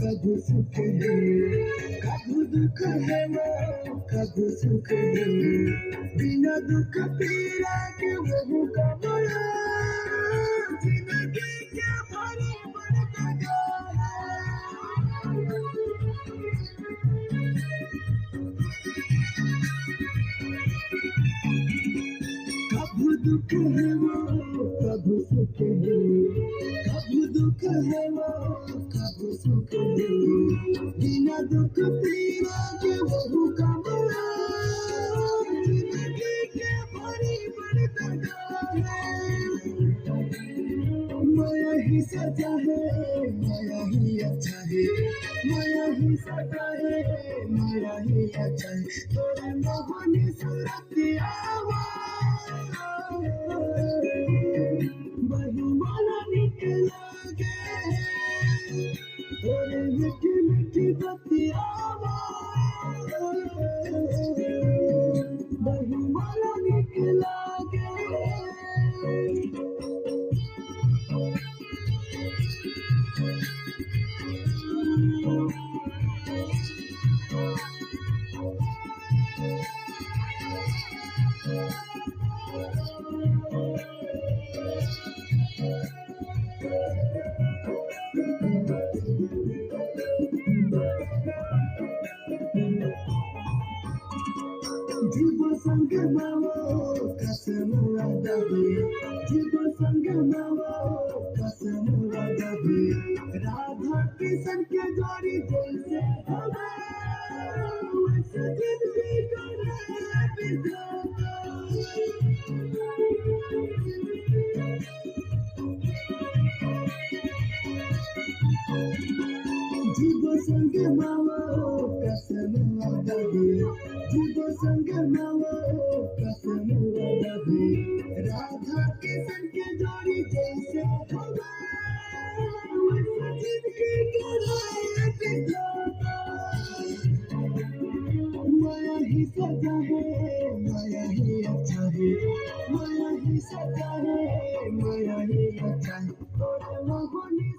कभी सुख है कभी दुख है वो कभी सुख है बिना दुख पीड़ा के वो कमला जिंदगी के भरे बढ़ता कभी दुख है वो कभी सुख है कभी दुख है वो कभी सुख है बिना दुख पीड़ा के वो कमला जिंदगी के भरी बढ़ता माया ही सजा है माया ही अच्छा है माया ही सजा है माया ही अच्छा है तोरे मोहनी सूरत वही माला निकला गे तोरे मीठी मीठी बतिया वही माला निकला गे जीव संग मावो कसम वादबी जीव संग मावो कसम वादबी राधा किशन के जोड़ी जैसे हवा वैसे जिंदगी करे बिताता जीव संग मावो कसम वादबी जीव संग मावो कसम वादबी राधा किशन के जोड़ी जैसे हवा वैसे जिंदगी करे बिताता माया ही सजा है माया ही अच्छा है माया ही सजा है माया ही अच्छा है तोरे मोहनी